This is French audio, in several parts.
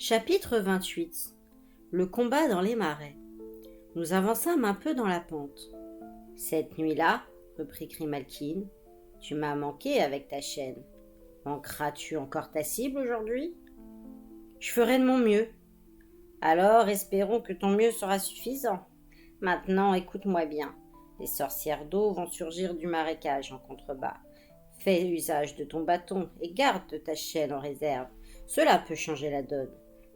Chapitre 28. Le combat dans les marais. Nous avançâmes un peu dans la pente. « Cette nuit-là, reprit Grimalkin, tu m'as manqué avec ta chaîne. Manqueras-tu encore ta cible aujourd'hui ? Je ferai de mon mieux. Alors espérons que ton mieux sera suffisant. Maintenant écoute-moi bien. Les sorcières d'eau vont surgir du marécage en contrebas. Fais usage de ton bâton et garde ta chaîne en réserve. Cela peut changer la donne.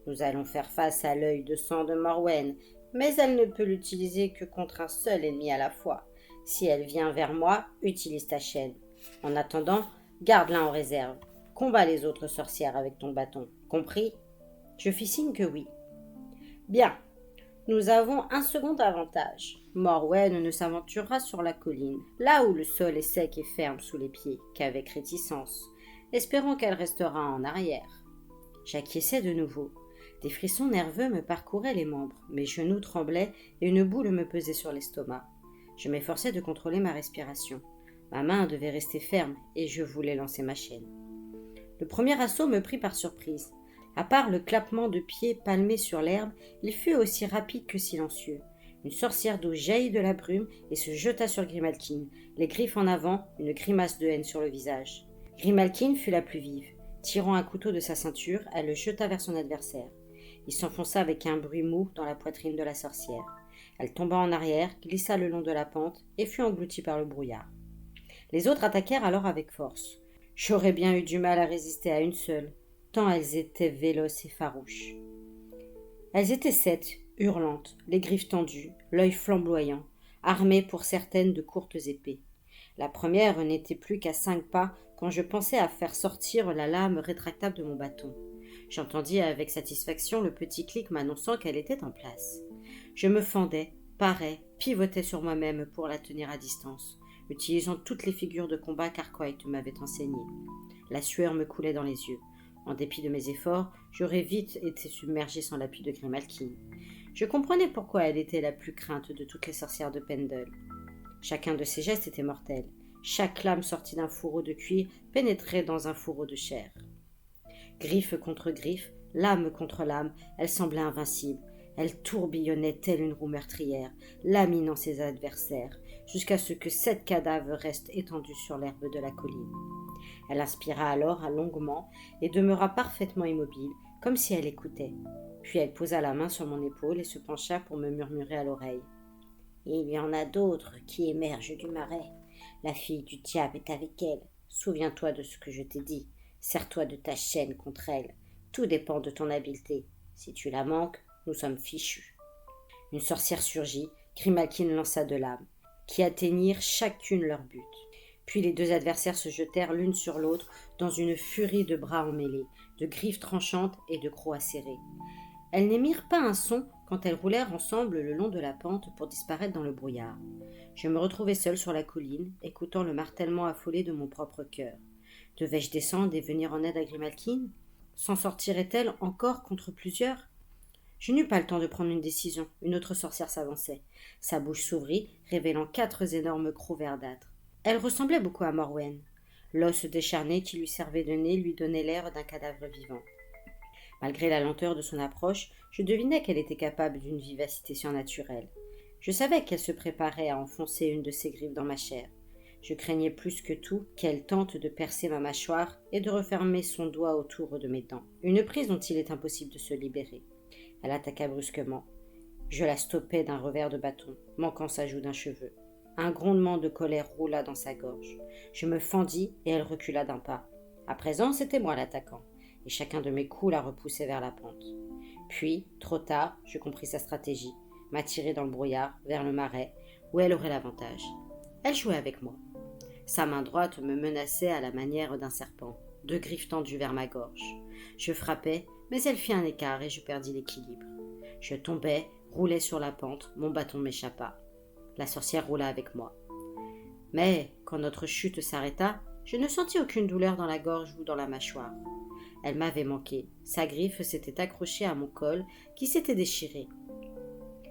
Nous allons faire face à l'œil de sang de Morwen, mais elle ne peut l'utiliser que contre un seul ennemi à la fois. Si elle vient vers moi, utilise ta chaîne. En attendant, garde-la en réserve. Combats les autres sorcières avec ton bâton. Compris ? Je fis signe que oui. Bien. Nous avons un second avantage. Morwen ne s'aventurera sur la colline, là où le sol est sec et ferme sous les pieds, qu'avec réticence. Espérons qu'elle restera en arrière. J'acquiesçai de nouveau. Des frissons nerveux me parcouraient les membres, mes genoux tremblaient et une boule me pesait sur l'estomac. Je m'efforçais de contrôler ma respiration. Ma main devait rester ferme et je voulais lancer ma chaîne. Le premier assaut me prit par surprise. À part le clappement de pieds palmés sur l'herbe, il fut aussi rapide que silencieux. Une sorcière d'eau jaillit de la brume et se jeta sur Grimalkin, les griffes en avant, une grimace de haine sur le visage. Grimalkin fut la plus vive. Tirant un couteau de sa ceinture, elle le jeta vers son adversaire. Il s'enfonça avec un bruit mou dans la poitrine de la sorcière. Elle tomba en arrière, glissa le long de la pente et fut engloutie par le brouillard. Les autres attaquèrent alors avec force. J'aurais bien eu du mal à résister à une seule, tant elles étaient véloces et farouches. Elles étaient 7, hurlantes, les griffes tendues, l'œil flamboyant, armées pour certaines de courtes épées. La première n'était plus qu'à 5 pas quand je pensais à faire sortir la lame rétractable de mon bâton. J'entendis avec satisfaction le petit clic m'annonçant qu'elle était en place. Je me fendais, parais, pivotais sur moi-même pour la tenir à distance, utilisant toutes les figures de combat qu'Arquite m'avait enseignées. La sueur me coulait dans les yeux. En dépit de mes efforts, j'aurais vite été submergé sans l'appui de Grimalkin. Je comprenais pourquoi elle était la plus crainte de toutes les sorcières de Pendle. Chacun de ses gestes était mortel. Chaque lame sortie d'un fourreau de cuir pénétrait dans un fourreau de chair. Griffe contre griffe, lame contre lame, elle semblait invincible. Elle tourbillonnait telle une roue meurtrière, laminant ses adversaires, jusqu'à ce que 7 cadavres restent étendus sur l'herbe de la colline. Elle inspira alors longuement et demeura parfaitement immobile, comme si elle écoutait. Puis elle posa la main sur mon épaule et se pencha pour me murmurer à l'oreille. « Il y en a d'autres qui émergent du marais. La fille du diable est avec elle. Souviens-toi de ce que je t'ai dit. Serre-toi de ta chaîne contre elle. Tout dépend de ton habileté. Si tu la manques, nous sommes fichus. » Une sorcière surgit, Grimalkin lança 2 lames, qui atteignirent chacune leur but. Puis les 2 adversaires se jetèrent l'une sur l'autre dans une furie de bras emmêlés, de griffes tranchantes et de crocs acérés. Elles n'émirent pas un son quand elles roulèrent ensemble le long de la pente pour disparaître dans le brouillard. Je me retrouvai seul sur la colline, écoutant le martèlement affolé de mon propre cœur. Devais-je descendre et venir en aide à Grimalkin ? S'en sortirait-elle encore contre plusieurs ? Je n'eus pas le temps de prendre une décision. Une autre sorcière s'avançait. Sa bouche s'ouvrit, révélant 4 énormes crocs verdâtres. Elle ressemblait beaucoup à Morwen. L'os décharné qui lui servait de nez lui donnait l'air d'un cadavre vivant. Malgré la lenteur de son approche, je devinais qu'elle était capable d'une vivacité surnaturelle. Je savais qu'elle se préparait à enfoncer une de ses griffes dans ma chair. Je craignais plus que tout qu'elle tente de percer ma mâchoire et de refermer son doigt autour de mes dents. Une prise dont il est impossible de se libérer. Elle attaqua brusquement. Je la stoppai d'un revers de bâton, manquant sa joue d'un cheveu. Un grondement de colère roula dans sa gorge. Je me fendis et elle recula d'un pas. À présent, c'était moi l'attaquant, et chacun de mes coups la repoussait vers la pente. Puis, trop tard, je compris sa stratégie, m'attirer dans le brouillard, vers le marais, où elle aurait l'avantage. Elle jouait avec moi. Sa main droite me menaçait à la manière d'un serpent, 2 griffes tendues vers ma gorge. Je frappais, mais elle fit un écart et je perdis l'équilibre. Je tombai, roulai sur la pente, mon bâton m'échappa. La sorcière roula avec moi. Mais, quand notre chute s'arrêta, je ne sentis aucune douleur dans la gorge ou dans la mâchoire. Elle m'avait manqué. Sa griffe s'était accrochée à mon col, qui s'était déchiré.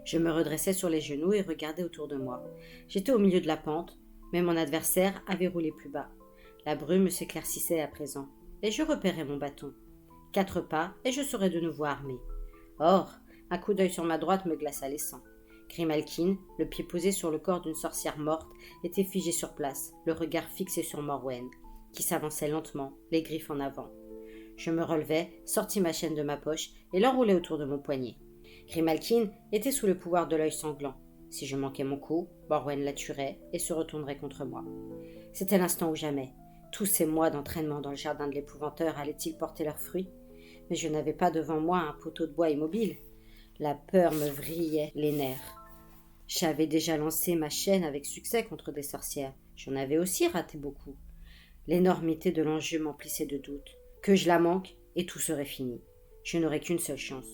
Je me redressai sur les genoux et regardai autour de moi. J'étais au milieu de la pente, mais mon adversaire avait roulé plus bas. La brume s'éclaircissait à présent, et je repérais mon bâton. 4 pas, et je serais de nouveau armé. Or, un coup d'œil sur ma droite me glaça les sangs. Grimalkin, le pied posé sur le corps d'une sorcière morte, était figé sur place, le regard fixé sur Morwen, qui s'avançait lentement, les griffes en avant. Je me relevai, sortis ma chaîne de ma poche et l'enroulai autour de mon poignet. Grimalkin était sous le pouvoir de l'œil sanglant. Si je manquais mon coup, Morwen la tuerait et se retournerait contre moi. C'était l'instant ou jamais. Tous ces mois d'entraînement dans le jardin de l'épouvanteur allaient-ils porter leurs fruits? Mais je n'avais pas devant moi un poteau de bois immobile. La peur me vrillait les nerfs. J'avais déjà lancé ma chaîne avec succès contre des sorcières. J'en avais aussi raté beaucoup. L'énormité de l'enjeu m'emplissait de doutes. Que je la manque, et tout serait fini. Je n'aurais qu'une seule chance.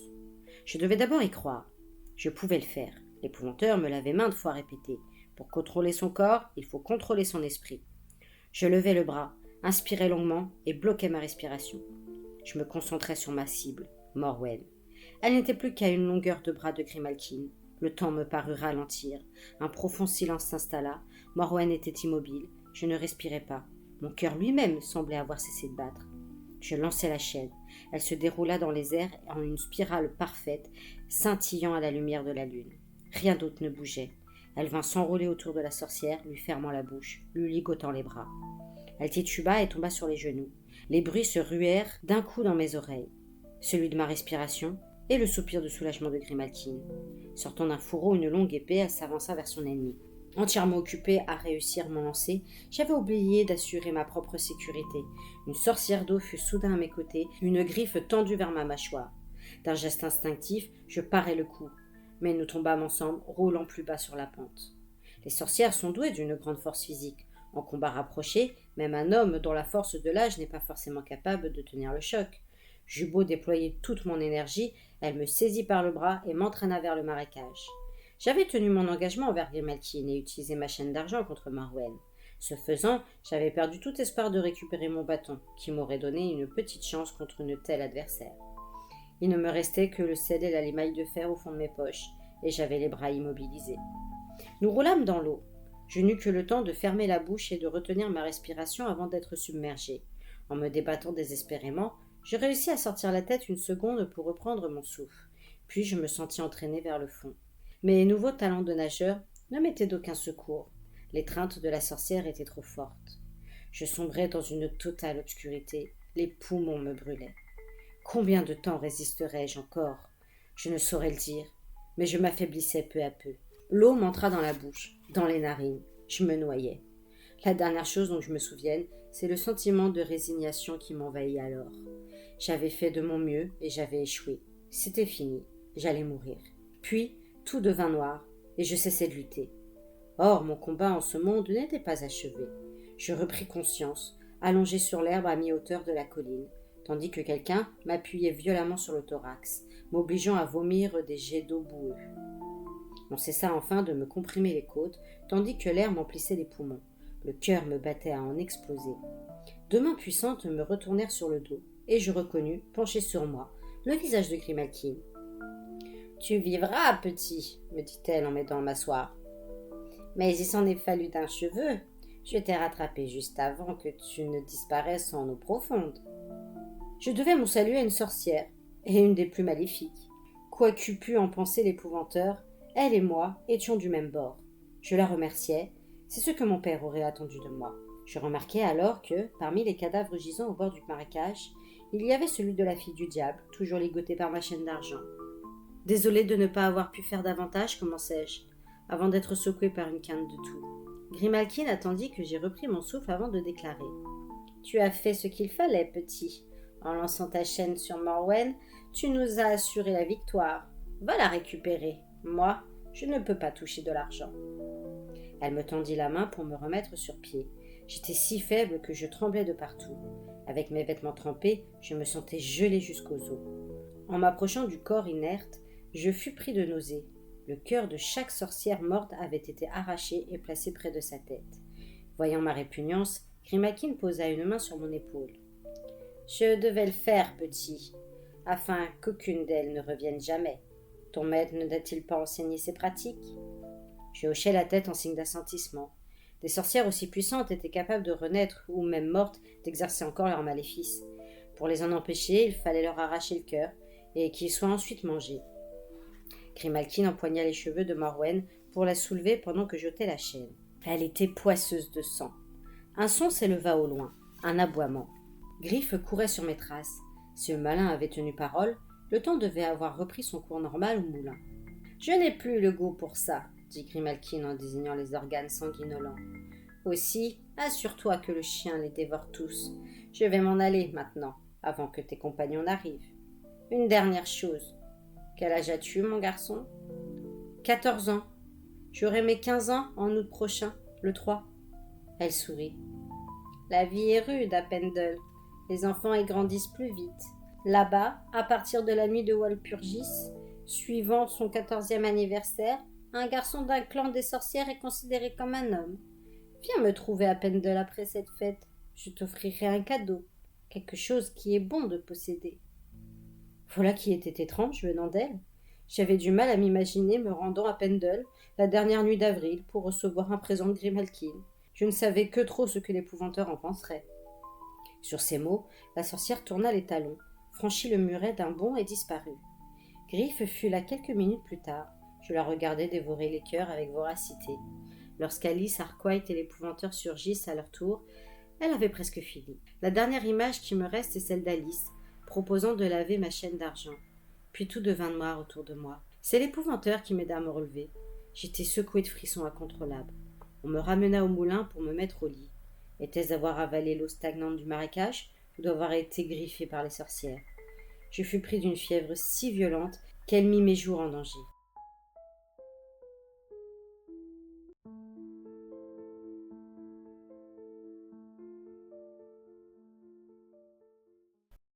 Je devais d'abord y croire. Je pouvais le faire. L'épouvanteur me l'avait maintes fois répété. Pour contrôler son corps, il faut contrôler son esprit. Je levai le bras, inspirai longuement et bloquai ma respiration. Je me concentrai sur ma cible, Morwen. Elle n'était plus qu'à une longueur de bras de Grimalkin. Le temps me parut ralentir. Un profond silence s'installa. Morwen était immobile. Je ne respirais pas. Mon cœur lui-même semblait avoir cessé de battre. Je lançai la chaîne. Elle se déroula dans les airs en une spirale parfaite, scintillant à la lumière de la lune. Rien d'autre ne bougeait. Elle vint s'enrouler autour de la sorcière, lui fermant la bouche, lui ligotant les bras. Elle tituba et tomba sur les genoux. Les bruits se ruèrent d'un coup dans mes oreilles. Celui de ma respiration et le soupir de soulagement de Grimalkin. Sortant d'un fourreau une longue épée, elle s'avança vers son ennemi. Entièrement occupée à réussir mon lancer, j'avais oublié d'assurer ma propre sécurité. Une sorcière d'eau fut soudain à mes côtés, une griffe tendue vers ma mâchoire. D'un geste instinctif, je parai le coup, mais nous tombâmes ensemble, roulant plus bas sur la pente. Les sorcières sont douées d'une grande force physique. En combat rapproché, même un homme dont la force de l'âge n'est pas forcément capable de tenir le choc. J'eus beau déployer toute mon énergie, elle me saisit par le bras et m'entraîna vers le marécage. J'avais tenu mon engagement envers Grimalkin et utilisé ma chaîne d'argent contre Morwen. Ce faisant, j'avais perdu tout espoir de récupérer mon bâton, qui m'aurait donné une petite chance contre une telle adversaire. Il ne me restait que le sel et la limaille de fer au fond de mes poches, et j'avais les bras immobilisés. Nous roulâmes dans l'eau. Je n'eus que le temps de fermer la bouche et de retenir ma respiration avant d'être submergé. En me débattant désespérément, je réussis à sortir la tête une seconde pour reprendre mon souffle. Puis je me sentis entraîné vers le fond. Mes nouveaux talents de nageur ne m'étaient d'aucun secours. L'étreinte de la sorcière était trop forte. Je sombrais dans une totale obscurité. Les poumons me brûlaient. Combien de temps résisterais-je encore? Je ne saurais le dire, mais je m'affaiblissais peu à peu. L'eau m'entra dans la bouche, dans les narines. Je me noyais. La dernière chose dont je me souvienne, c'est le sentiment de résignation qui m'envahit alors. J'avais fait de mon mieux et j'avais échoué. C'était fini. J'allais mourir. Puis, tout devint noir et je cessai de lutter. Or, mon combat en ce monde n'était pas achevé. Je repris conscience, allongé sur l'herbe à mi-hauteur de la colline, tandis que quelqu'un m'appuyait violemment sur le thorax, m'obligeant à vomir des jets d'eau boueux. On cessa enfin de me comprimer les côtes, tandis que l'air m'emplissait les poumons. Le cœur me battait à en exploser. Deux mains puissantes me retournèrent sur le dos, et je reconnus, penché sur moi, le visage de Grimalkin. « Tu vivras, petit, me dit-elle en m'aidant à m'asseoir. Mais il s'en est fallu d'un cheveu. Je t'ai rattrapé juste avant que tu ne disparaisses en eau profonde. » Je devais mon salut à une sorcière, et une des plus maléfiques. Quoi qu'eût pu en penser l'épouvanteur, elle et moi étions du même bord. Je la remerciai, c'est ce que mon père aurait attendu de moi. Je remarquai alors que, parmi les cadavres gisant au bord du marécage, il y avait celui de la fille du diable, toujours ligotée par ma chaîne d'argent. Désolé de ne pas avoir pu faire davantage, commençai-je, avant d'être secoué par une quinte de toux. Grimalkin attendit que j'aie repris mon souffle avant de déclarer. « Tu as fait ce qu'il fallait, petit. En lançant ta chaîne sur Morwen, tu nous as assuré la victoire. Va la récupérer. Moi, je ne peux pas toucher de l'argent. » Elle me tendit la main pour me remettre sur pied. J'étais si faible que je tremblais de partout. Avec mes vêtements trempés, je me sentais gelé jusqu'aux os. En m'approchant du corps inerte, je fus pris de nausées. Le cœur de chaque sorcière morte avait été arraché et placé près de sa tête. Voyant ma répugnance, Grimalkin posa une main sur mon épaule. « Je devais le faire, petit, afin qu'aucune d'elles ne revienne jamais. Ton maître ne t'a-t-il pas enseigné ces pratiques ?» Je hochai la tête en signe d'assentissement. Des sorcières aussi puissantes étaient capables de renaître ou, même mortes, d'exercer encore leurs maléfices. Pour les en empêcher, il fallait leur arracher le cœur et qu'ils soient ensuite mangés. Grimalkin empoigna les cheveux de Morwen pour la soulever pendant que j'ôtais la chaîne. Elle était poisseuse de sang. Un son s'éleva au loin, un aboiement. Griffe courait sur mes traces. Si le malin avait tenu parole, le temps devait avoir repris son cours normal au moulin. « Je n'ai plus le goût pour ça, » dit Grimalkin en désignant les organes sanguinolents. « Aussi, assure-toi que le chien les dévore tous. Je vais m'en aller maintenant, avant que tes compagnons n'arrivent. Une dernière chose. Quel âge as-tu, mon garçon ? 14 ans. J'aurai mes 15 ans en août prochain, le 3. Elle sourit. La vie est rude à Pendle. Les enfants y grandissent plus vite. Là-bas, à partir de la nuit de Walpurgis, suivant son 14e anniversaire, un garçon d'un clan des sorcières est considéré comme un homme. Viens me trouver à Pendle après cette fête. Je t'offrirai un cadeau, quelque chose qui est bon de posséder. Voilà qui était étrange venant d'elle. J'avais du mal à m'imaginer me rendant à Pendle la dernière nuit d'avril pour recevoir un présent de Grimalkin. Je ne savais que trop ce que l'épouvanteur en penserait. Sur ces mots, la sorcière tourna les talons, franchit le muret d'un bond et disparut. Griffe fut là quelques minutes plus tard. Je la regardais dévorer les cœurs avec voracité. Lorsqu'Alice, Arkwright et l'épouvanteur surgissent à leur tour, elle avait presque fini. La dernière image qui me reste est celle d'Alice, proposant de laver ma chaîne d'argent. Puis tout devint noir autour de moi. C'est l'épouvanteur qui m'aida à me relever. J'étais secouée de frissons incontrôlables. On me ramena au moulin pour me mettre au lit. Était-ce d'avoir avalé l'eau stagnante du marécage ou d'avoir été griffée par les sorcières ? Je fus pris d'une fièvre si violente qu'elle mit mes jours en danger.